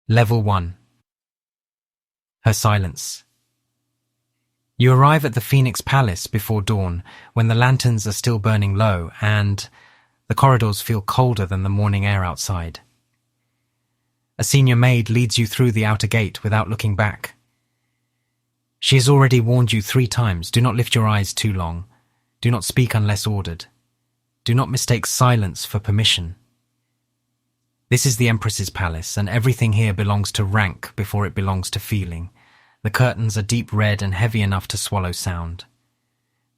Level 1. Her silence. You arrive at the Phoenix Palace before dawn, when the lanterns are still burning low and the corridors feel colder than the morning air outside. A senior maid leads you through the outer gate without looking back. She has already warned you 3 times, do not lift your eyes too long, do not speak unless ordered, do not mistake silence for permission. This is the Empress's palace, and everything here belongs to rank before it belongs to feeling. The curtains are deep red and heavy enough to swallow sound.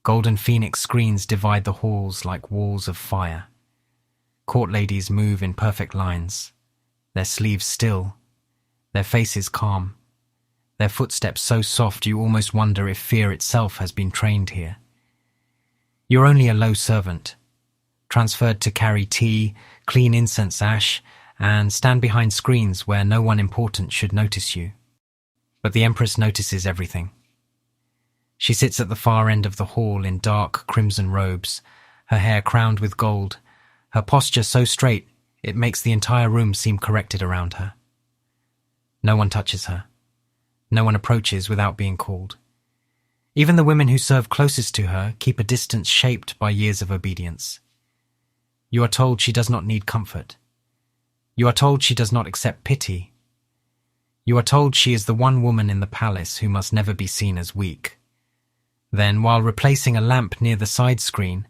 Golden phoenix screens divide the halls like walls of fire. Court ladies move in perfect lines, their sleeves still, their faces calm, their footsteps so soft you almost wonder if fear itself has been trained here. You're only a low servant, transferred to carry tea, clean incense ash, and stand behind screens where no one important should notice you. But the Empress notices everything. She sits at the far end of the hall in dark crimson robes, her hair crowned with gold, her posture so straight it makes the entire room seem corrected around her. No one touches her. No one approaches without being called. Even the women who serve closest to her keep a distance shaped by years of obedience. You are told she does not need comfort. You are told she does not accept pity. You are told she is the one woman in the palace who must never be seen as weak. Then, while replacing a lamp near the side screen,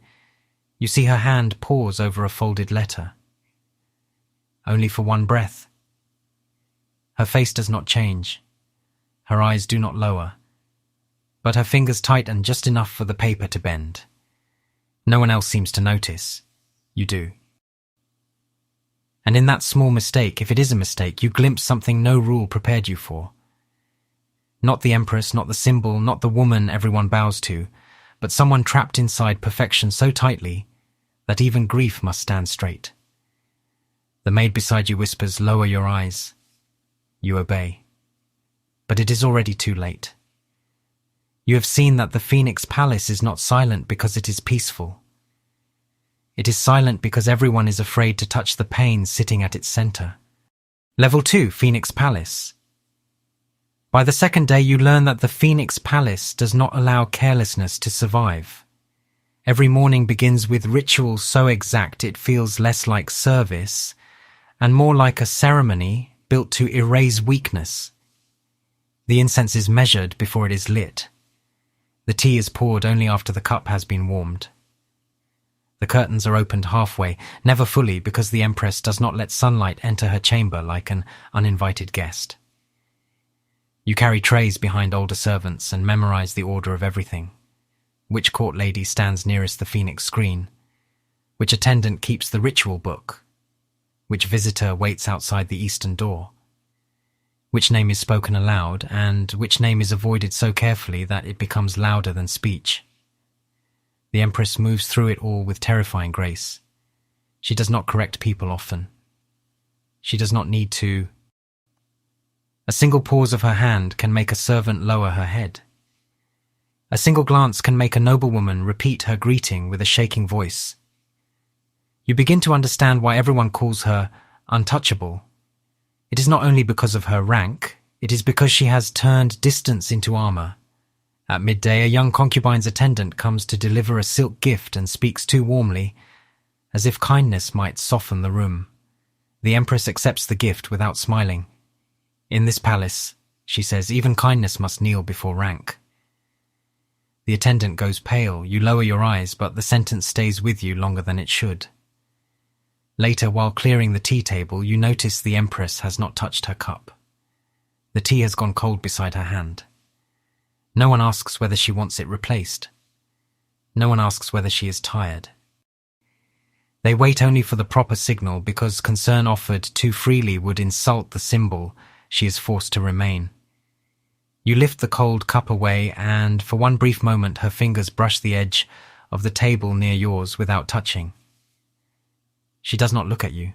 you see her hand pause over a folded letter. Only for one breath. Her face does not change. Her eyes do not lower. But her fingers tighten just enough for the paper to bend. No one else seems to notice. You do. And in that small mistake, if it is a mistake, you glimpse something no rule prepared you for. Not the Empress, not the symbol, not the woman everyone bows to, but someone trapped inside perfection so tightly that even grief must stand straight. The maid beside you whispers, "Lower your eyes." You obey. But it is already too late. You have seen that the Phoenix Palace is not silent because it is peaceful. It is silent because everyone is afraid to touch the pain sitting at its center. Level 2, Phoenix Palace. By the second day, you learn that the Phoenix Palace does not allow carelessness to survive. Every morning begins with rituals so exact it feels less like service and more like a ceremony built to erase weakness. The incense is measured before it is lit. The tea is poured only after the cup has been warmed. The curtains are opened halfway, never fully, because the Empress does not let sunlight enter her chamber like an uninvited guest. You carry trays behind older servants and memorize the order of everything. Which court lady stands nearest the Phoenix screen? Which attendant keeps the ritual book? Which visitor waits outside the eastern door? Which name is spoken aloud, and which name is avoided so carefully that it becomes louder than speech? The Empress moves through it all with terrifying grace. She does not correct people often. She does not need to. A single pause of her hand can make a servant lower her head. A single glance can make a noblewoman repeat her greeting with a shaking voice. You begin to understand why everyone calls her untouchable. It is not only because of her rank, it is because she has turned distance into armor. At midday, a young concubine's attendant comes to deliver a silk gift and speaks too warmly, as if kindness might soften the room. The Empress accepts the gift without smiling. In this palace, she says, even kindness must kneel before rank. The attendant goes pale, you lower your eyes, but the sentence stays with you longer than it should. Later, while clearing the tea table, you notice the Empress has not touched her cup. The tea has gone cold beside her hand. No one asks whether she wants it replaced. No one asks whether she is tired. They wait only for the proper signal because concern offered too freely would insult the symbol she is forced to remain. You lift the cold cup away and, for one brief moment, her fingers brush the edge of the table near yours without touching. She does not look at you.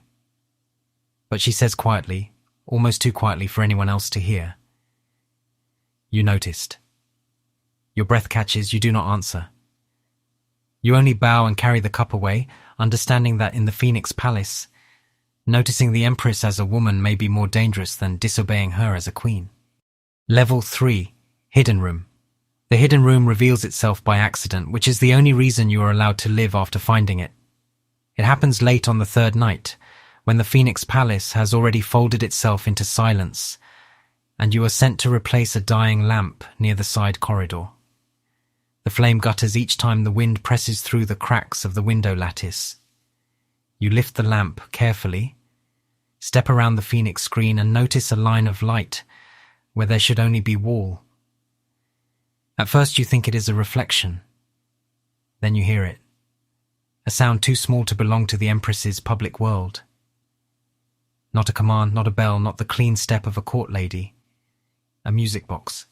But she says quietly, almost too quietly for anyone else to hear, "You noticed." Your breath catches, you do not answer. You only bow and carry the cup away, understanding that in the Phoenix Palace, Noticing the Empress as a woman may be more dangerous than disobeying her as a queen. Level 3. Hidden Room. The hidden room reveals itself by accident, which is the only reason you are allowed to live after finding it. It happens late on the third night, when the Phoenix Palace has already folded itself into silence, and you are sent to replace a dying lamp near the side corridor. The flame gutters each time the wind presses through the cracks of the window lattice. You lift the lamp carefully, step around the Phoenix screen and notice a line of light where there should only be wall. At first you think it is a reflection. Then you hear it. A sound too small to belong to the Empress's public world. Not a command, not a bell, not the clean step of a court lady. A music box.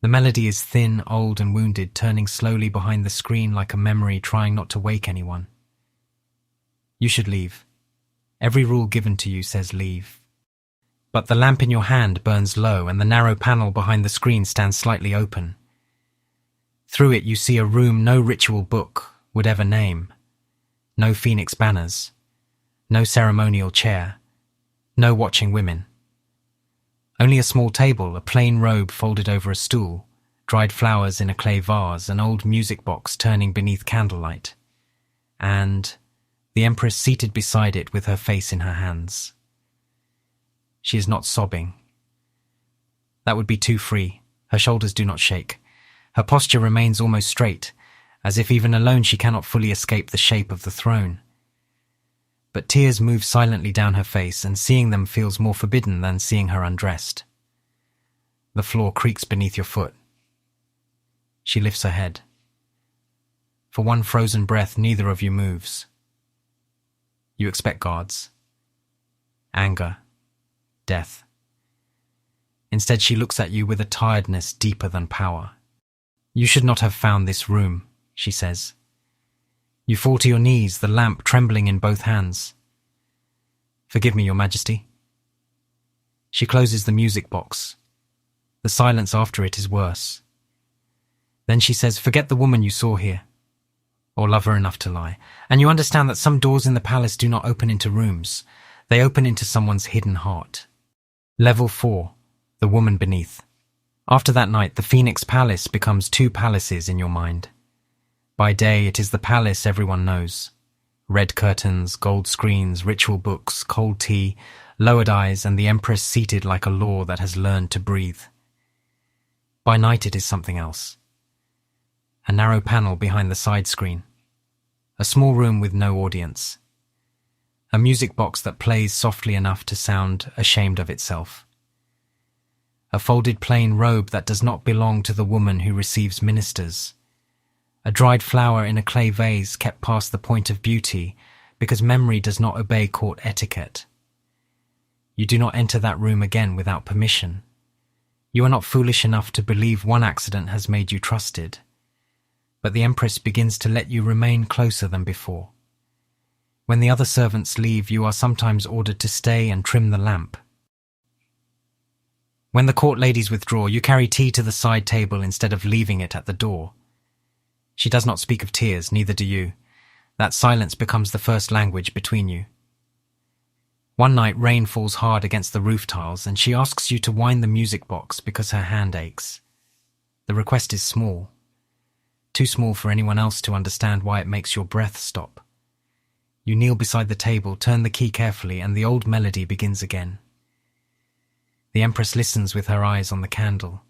The melody is thin, old and wounded, turning slowly behind the screen like a memory trying not to wake anyone. You should leave. Every rule given to you says leave. But the lamp in your hand burns low and the narrow panel behind the screen stands slightly open. Through it you see a room no ritual book would ever name. No phoenix banners. No ceremonial chair. No watching women. Only a small table, a plain robe folded over a stool, dried flowers in a clay vase, an old music box turning beneath candlelight, and the Empress seated beside it with her face in her hands. She is not sobbing. That would be too free. Her shoulders do not shake. Her posture remains almost straight, as if even alone she cannot fully escape the shape of the throne. But tears move silently down her face, and seeing them feels more forbidden than seeing her undressed. The floor creaks beneath your foot. She lifts her head. For one frozen breath, neither of you moves. You expect guards. Anger. Death. Instead, she looks at you with a tiredness deeper than power. You should not have found this room, she says. You fall to your knees, the lamp trembling in both hands. Forgive me, Your Majesty. She closes the music box. The silence after it is worse. Then she says, forget the woman you saw here, or love her enough to lie, and you understand that some doors in the palace do not open into rooms. They open into someone's hidden heart. Level 4. The woman beneath. After that night, the Phoenix Palace becomes two palaces in your mind. By day, it is the palace everyone knows. Red curtains, gold screens, ritual books, cold tea, lowered eyes, and the Empress seated like a law that has learned to breathe. By night, it is something else. A narrow panel behind the side screen. A small room with no audience. A music box that plays softly enough to sound ashamed of itself. A folded plain robe that does not belong to the woman who receives ministers. A dried flower in a clay vase kept past the point of beauty because memory does not obey court etiquette. You do not enter that room again without permission. You are not foolish enough to believe one accident has made you trusted. But the Empress begins to let you remain closer than before. When the other servants leave, you are sometimes ordered to stay and trim the lamp. When the court ladies withdraw, you carry tea to the side table instead of leaving it at the door. She does not speak of tears, neither do you. That silence becomes the first language between you. One night, rain falls hard against the roof tiles, and she asks you to wind the music box because her hand aches. The request is small. Too small for anyone else to understand why it makes your breath stop. You kneel beside the table, turn the key carefully, and the old melody begins again. The Empress listens with her eyes on the candle.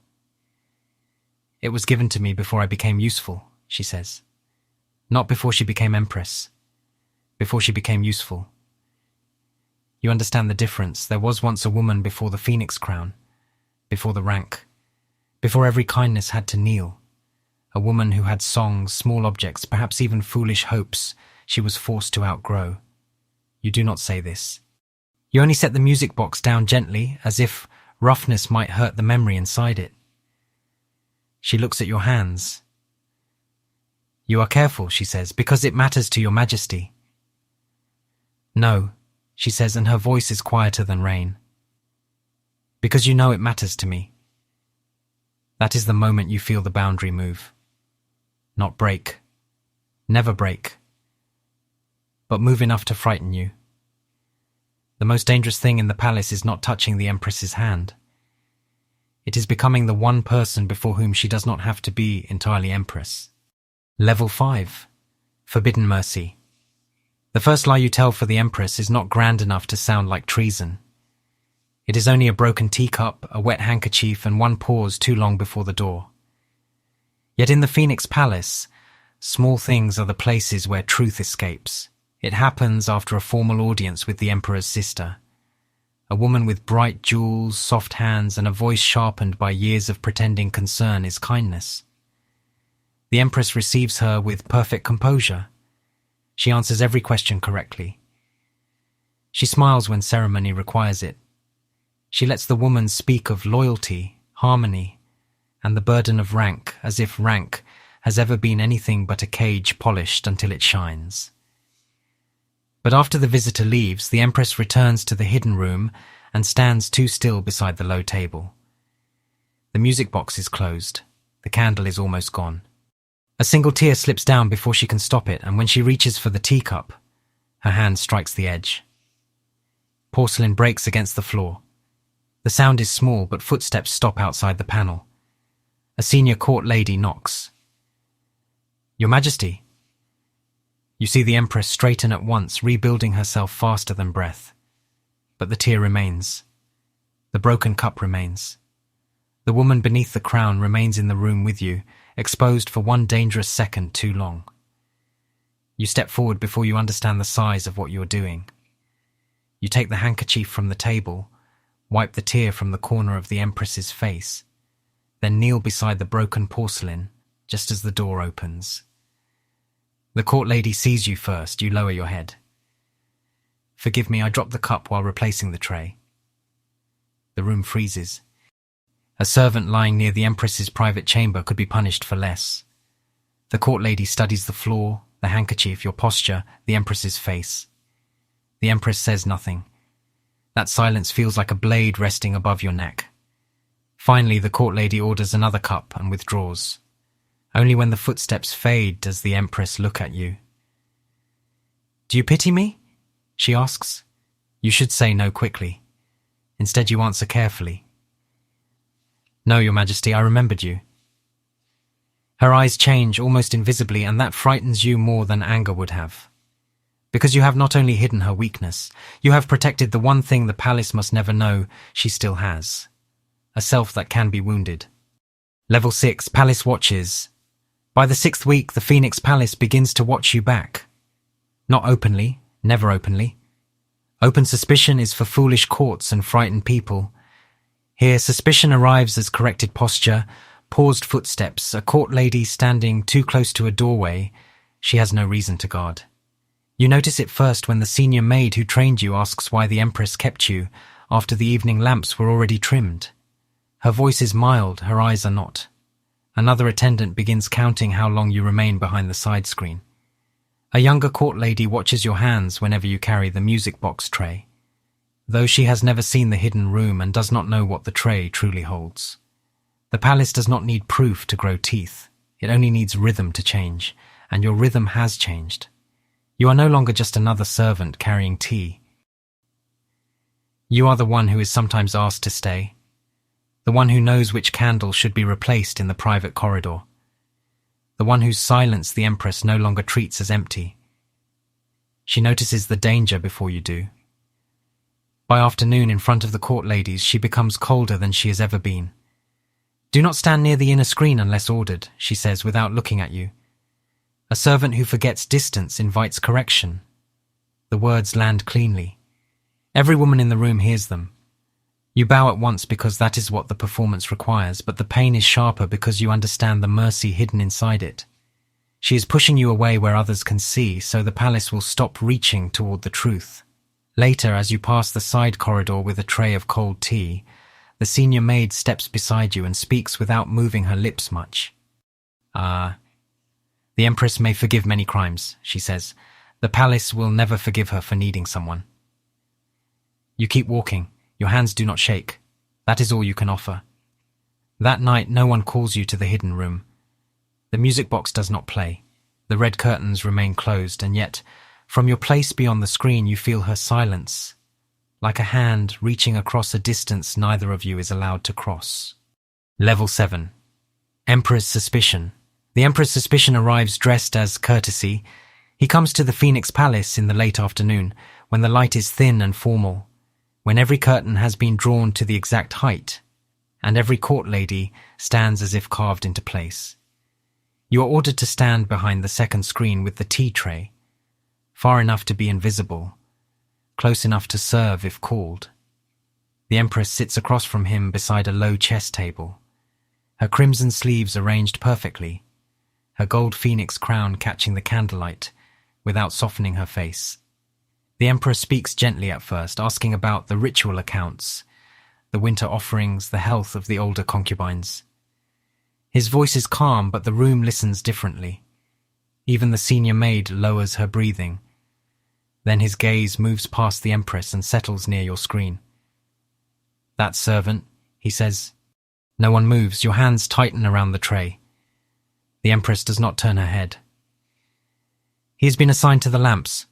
It was given to me before I became useful, she says. Not before she became Empress. Before she became useful. You understand the difference. There was once a woman before the Phoenix crown, before the rank, before every kindness had to kneel. A woman who had songs, small objects, perhaps even foolish hopes she was forced to outgrow. You do not say this. You only set the music box down gently, as if roughness might hurt the memory inside it. She looks at your hands. You are careful, she says, because it matters to your Majesty. No, she says, and her voice is quieter than rain. Because you know it matters to me. That is the moment you feel the boundary move. Not break. Never break. But move enough to frighten you. The most dangerous thing in the palace is not touching the Empress's hand. It is becoming the one person before whom she does not have to be entirely Empress. Level 5. Forbidden Mercy. The first lie you tell for the Empress is not grand enough to sound like treason. It is only a broken teacup, a wet handkerchief, and one pause too long before the door. Yet in the Phoenix Palace, small things are the places where truth escapes. It happens after a formal audience with the Emperor's sister. A woman with bright jewels, soft hands, and a voice sharpened by years of pretending concern is kindness. The Empress receives her with perfect composure. She answers every question correctly. She smiles when ceremony requires it. She lets the woman speak of loyalty, harmony, and the burden of rank, as if rank has ever been anything but a cage polished until it shines. But after the visitor leaves, the Empress returns to the hidden room and stands too still beside the low table. The music box is closed. The candle is almost gone. A single tear slips down before she can stop it, and when she reaches for the teacup, her hand strikes the edge. Porcelain breaks against the floor. The sound is small, but footsteps stop outside the panel. A senior court lady knocks. "Your Majesty." You see the Empress straighten at once, rebuilding herself faster than breath. But the tear remains. The broken cup remains. The woman beneath the crown remains in the room with you, exposed for one dangerous second too long. You step forward before you understand the size of what you're doing. You take the handkerchief from the table, wipe the tear from the corner of the Empress's face, then kneel beside the broken porcelain just as the door opens. The court lady sees you first. You lower your head. "Forgive me, I dropped the cup while replacing the tray." The room freezes. A servant lying near the Empress's private chamber could be punished for less. The court lady studies the floor, the handkerchief, your posture, the Empress's face. The Empress says nothing. That silence feels like a blade resting above your neck. Finally, the court lady orders another cup and withdraws. Only when the footsteps fade does the Empress look at you. "Do you pity me?" she asks. You should say no quickly. Instead, you answer carefully. "No, Your Majesty, I remembered you." Her eyes change almost invisibly, and that frightens you more than anger would have. Because you have not only hidden her weakness, you have protected the one thing the palace must never know she still has. A self that can be wounded. Level 6, Palace Watches. By the 6th week, the Phoenix Palace begins to watch you back. Not openly, never openly. Open suspicion is for foolish courts and frightened people. Here, suspicion arrives as corrected posture, paused footsteps, a court lady standing too close to a doorway she has no reason to guard. You notice it first when the senior maid who trained you asks why the Empress kept you after the evening lamps were already trimmed. Her voice is mild, her eyes are not. Another attendant begins counting how long you remain behind the side screen. A younger court lady watches your hands whenever you carry the music box tray, though she has never seen the hidden room and does not know what the tray truly holds. The palace does not need proof to grow teeth. It only needs rhythm to change, and your rhythm has changed. You are no longer just another servant carrying tea. You are the one who is sometimes asked to stay, the one who knows which candle should be replaced in the private corridor, the one whose silence the Empress no longer treats as empty. She notices the danger before you do. By afternoon, in front of the court ladies, she becomes colder than she has ever been. "Do not stand near the inner screen unless ordered," she says without looking at you. A servant who forgets distance invites correction. The words land cleanly. Every woman in the room hears them. You bow at once because that is what the performance requires, but the pain is sharper because you understand the mercy hidden inside it. She is pushing you away where others can see, so the palace will stop reaching toward the truth. Later, as you pass the side corridor with a tray of cold tea, the senior maid steps beside you and speaks without moving her lips much. "The Empress may forgive many crimes," she says. "The palace will never forgive her for needing someone." You keep walking. Your hands do not shake. That is all you can offer. That night, no one calls you to the hidden room. The music box does not play. The red curtains remain closed, and yet, from your place beyond the screen, you feel her silence, like a hand reaching across a distance neither of you is allowed to cross. Level 7. Emperor's Suspicion. The Emperor's Suspicion arrives dressed as courtesy. He comes to the Phoenix Palace in the late afternoon, when the light is thin and formal, when every curtain has been drawn to the exact height, and every court lady stands as if carved into place. You are ordered to stand behind the second screen with the tea tray, far enough to be invisible, close enough to serve if called. The Empress sits across from him beside a low chess table, her crimson sleeves arranged perfectly, her gold phoenix crown catching the candlelight without softening her face. The Emperor speaks gently at first, asking about the ritual accounts, the winter offerings, the health of the older concubines. His voice is calm, but the room listens differently. Even the senior maid lowers her breathing. Then his gaze moves past the Empress and settles near your screen. "That servant," he says. No one moves. Your hands tighten around the tray. The Empress does not turn her head. "He has been assigned to the lamps."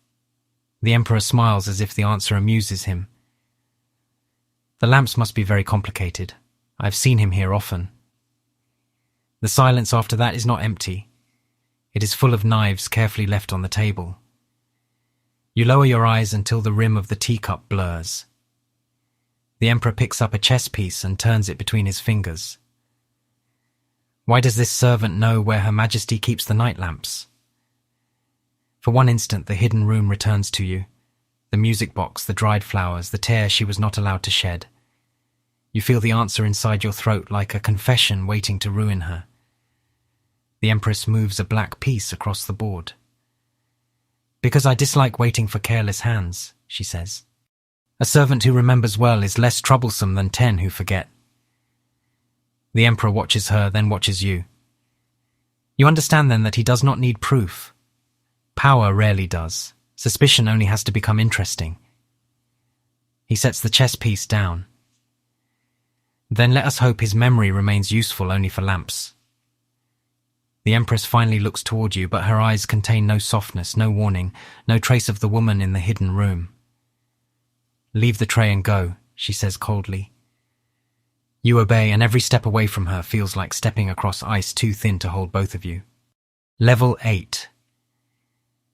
The Emperor smiles as if the answer amuses him. "The lamps must be very complicated. I've seen him here often." The silence after that is not empty. It is full of knives carefully left on the table. You lower your eyes until the rim of the teacup blurs. The Emperor picks up a chess piece and turns it between his fingers. "Why does this servant know where Her Majesty keeps the night lamps?" For one instant the hidden room returns to you. The music box, the dried flowers, the tear she was not allowed to shed. You feel the answer inside your throat like a confession waiting to ruin her. The Empress moves a black piece across the board. "Because I dislike waiting for careless hands," she says. "A servant who remembers well is less troublesome than 10 who forget." The Emperor watches her, then watches you. You understand then that he does not need proof. Power rarely does. Suspicion only has to become interesting. He sets the chess piece down. "Then let us hope his memory remains useful only for lamps." The Empress finally looks toward you, but her eyes contain no softness, no warning, no trace of the woman in the hidden room. "Leave the tray and go," she says coldly. You obey, and every step away from her feels like stepping across ice too thin to hold both of you. Level 8.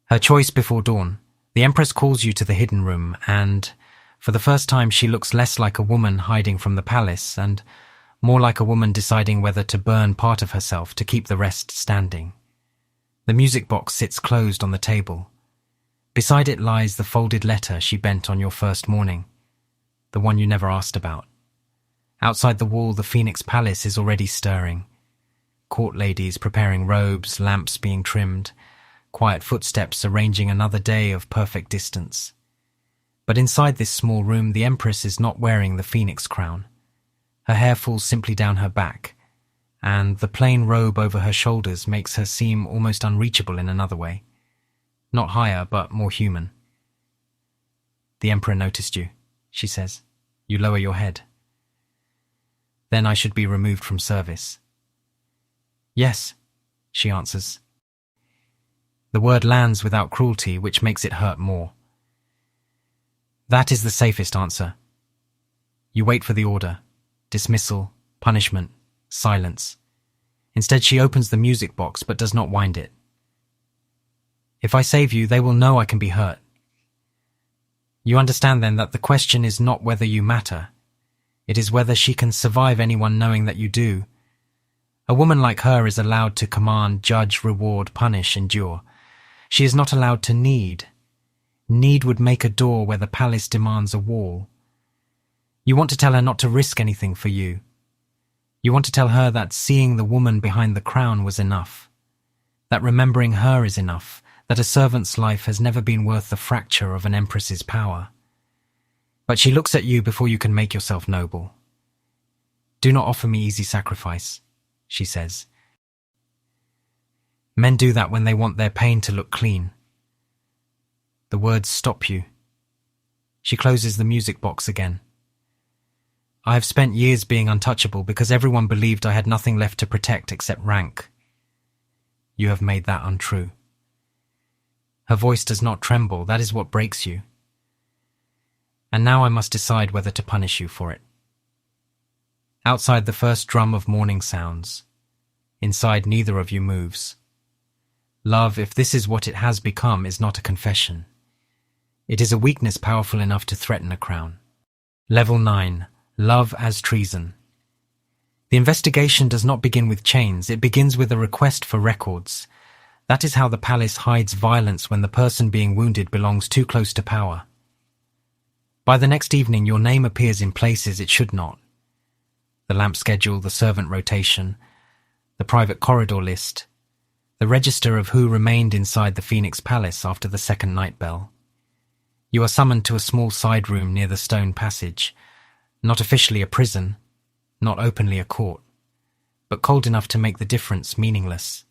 Her choice before dawn. The Empress calls you to the hidden room, and for the first time she looks less like a woman hiding from the palace and more like a woman deciding whether to burn part of herself to keep the rest standing. The music box sits closed on the table. Beside it lies the folded letter she bent on your first morning, the one you never asked about. Outside the wall, the Phoenix Palace is already stirring. Court ladies preparing robes, lamps being trimmed, quiet footsteps arranging another day of perfect distance. But inside this small room, the Empress is not wearing the phoenix crown. Her hair falls simply down her back, and the plain robe over her shoulders makes her seem almost unreachable in another way. Not higher, but more human. "The Emperor noticed you," she says. You lower your head. "Then I should be removed from service." "Yes," she answers. The word lands without cruelty, which makes it hurt more. "That is the safest answer." You wait for the order. Dismissal, punishment, silence. Instead, she opens the music box but does not wind it. "If I save you, they will know I can be hurt." You understand then that the question is not whether you matter. It is whether she can survive anyone knowing that you do. A woman like her is allowed to command, judge, reward, punish, endure. She is not allowed to need. Need would make a door where the palace demands a wall. You want to tell her not to risk anything for you. You want to tell her that seeing the woman behind the crown was enough, that remembering her is enough, that a servant's life has never been worth the fracture of an empress's power. But she looks at you before you can make yourself noble. "Do not offer me easy sacrifice," she says. "Men do that when they want their pain to look clean." The words stop you. She closes the music box again. "I have spent years being untouchable because everyone believed I had nothing left to protect except rank. You have made that untrue." Her voice does not tremble. That is what breaks you. and now I must decide whether to punish you for it. Outside, the first drum of morning sounds. Inside, neither of you moves. Love, if this is what it has become, is not a confession. It is a weakness powerful enough to threaten a crown. Level 9. Love as treason. The investigation does not begin with chains, it begins with a request for records. That is how the palace hides violence when the person being wounded belongs too close to power. By the next evening, your name appears in places it should not. The lamp schedule, the servant rotation, the private corridor list, the register of who remained inside the Phoenix Palace after the second night bell. You are summoned to a small side room near the stone passage, not officially a prison, not openly a court, but cold enough to make the difference meaningless.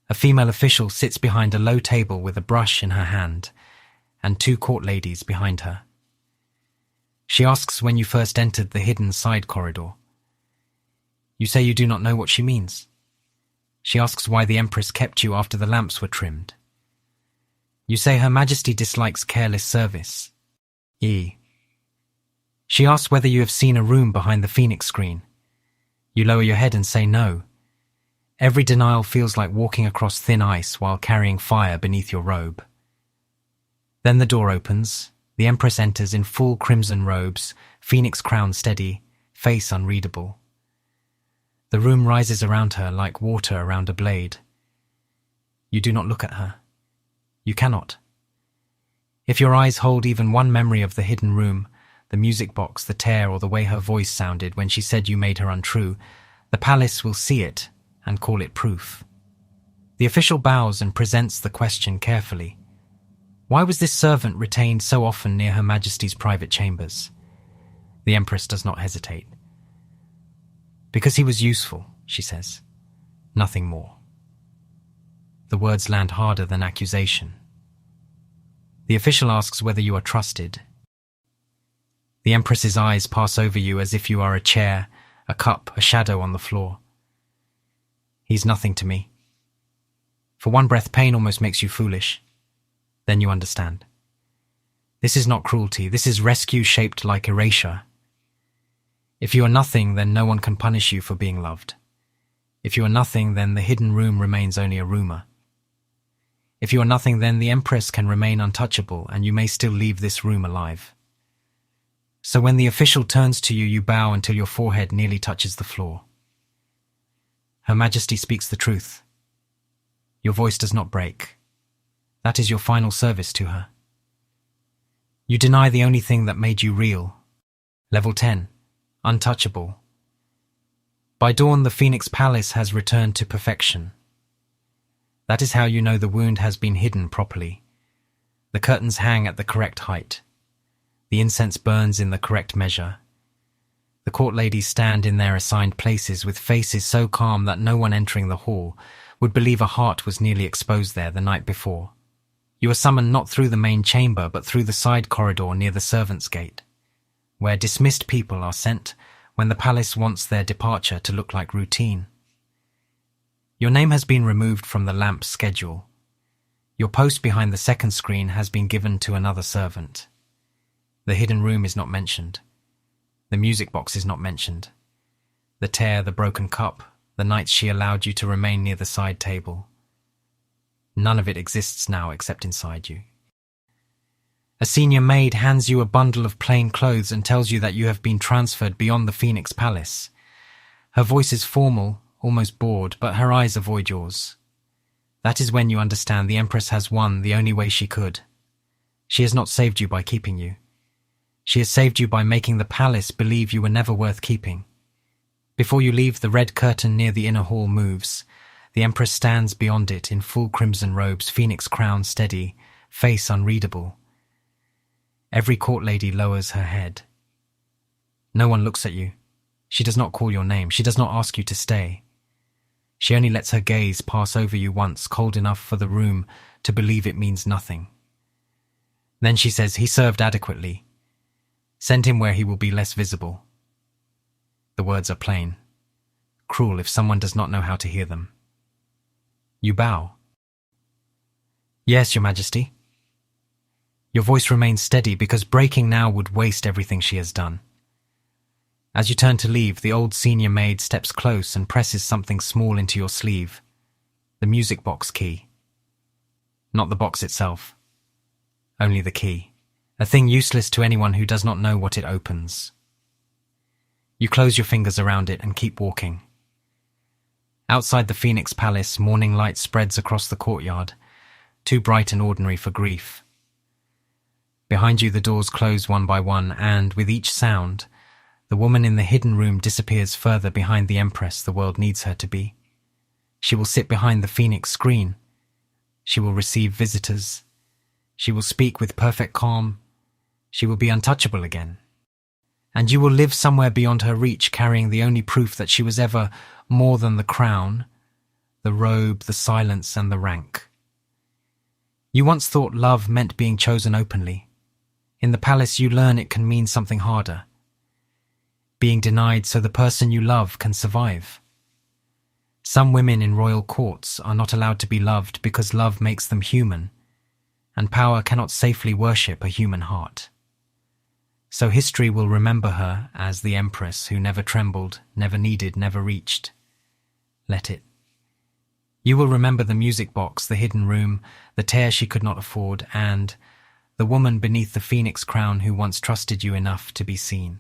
A female official sits behind a low table with a brush in her hand, and 2 court ladies behind her. She asks when you first entered the hidden side corridor. You say you do not know what she means. She asks why the Empress kept you after the lamps were trimmed. You say Her Majesty dislikes careless service. She asks whether you have seen a room behind the Phoenix screen. You lower your head and say no. Every denial feels like walking across thin ice while carrying fire beneath your robe. Then the door opens. The Empress enters in full crimson robes, Phoenix crown steady, face unreadable. The room rises around her like water around a blade. You do not look at her. You cannot. If your eyes hold even one memory of the hidden room, the music box, the tear, or the way her voice sounded when she said you made her untrue, the palace will see it and call it proof. The official bows and presents the question carefully. Why was this servant retained so often near Her Majesty's private chambers? The Empress does not hesitate. Because he was useful, she says. Nothing more. The words land harder than accusation. The official asks whether you are trusted. The Empress's eyes pass over you as if you are a chair, a cup, a shadow on the floor. He's nothing to me. For one breath, pain almost makes you foolish. Then you understand. This is not cruelty, this is rescue shaped like erasure. If you are nothing, then no one can punish you for being loved. If you are nothing, then the hidden room remains only a rumor. If you are nothing, then the Empress can remain untouchable and you may still leave this room alive. So when the official turns to you, you bow until your forehead nearly touches the floor. Her Majesty speaks the truth. Your voice does not break. That is your final service to her. You deny the only thing that made you real. Level 10. Untouchable. By dawn, the Phoenix Palace has returned to perfection. That is how you know the wound has been hidden properly. The curtains hang at the correct height. The incense burns in the correct measure. The court ladies stand in their assigned places with faces so calm that no one entering the hall would believe a heart was nearly exposed there the night before. You are summoned not through the main chamber but through the side corridor near the servants' gate, where dismissed people are sent when the palace wants their departure to look like routine. Your name has been removed from the lamp schedule. Your post behind the second screen has been given to another servant. The hidden room is not mentioned. The music box is not mentioned. The tear, the broken cup, the nights she allowed you to remain near the side table. None of it exists now except inside you. A senior maid hands you a bundle of plain clothes and tells you that you have been transferred beyond the Phoenix Palace. Her voice is formal, almost bored, but her eyes avoid yours. That is when you understand the Empress has won the only way she could. She has not saved you by keeping you. She has saved you by making the palace believe you were never worth keeping. Before you leave, the red curtain near the inner hall moves. The Empress stands beyond it in full crimson robes, Phoenix crown steady, face unreadable. Every court lady lowers her head. No one looks at you. She does not call your name. She does not ask you to stay. She only lets her gaze pass over you once, cold enough for the room to believe it means nothing. Then she says, "He served adequately. Send him where he will be less visible." The words are plain, cruel if someone does not know how to hear them. You bow. "Yes, Your Majesty." Your voice remains steady because breaking now would waste everything she has done. As you turn to leave, the old senior maid steps close and presses something small into your sleeve. The music box key. Not the box itself. Only the key. A thing useless to anyone who does not know what it opens. You close your fingers around it and keep walking. Outside the Phoenix Palace, morning light spreads across the courtyard, too bright and ordinary for grief. Behind you the doors close one by one, and, with each sound, the woman in the hidden room disappears further behind the Empress the world needs her to be. She will sit behind the Phoenix screen. She will receive visitors. She will speak with perfect calm. She will be untouchable again. And you will live somewhere beyond her reach, carrying the only proof that she was ever more than the crown, the robe, the silence, and the rank. You once thought love meant being chosen openly. In the palace you learn it can mean something harder. Being denied so the person you love can survive. Some women in royal courts are not allowed to be loved because love makes them human, and power cannot safely worship a human heart. So history will remember her as the Empress who never trembled, never needed, never reached. Let it. You will remember the music box, the hidden room, the tear she could not afford, and the woman beneath the phoenix crown who once trusted you enough to be seen.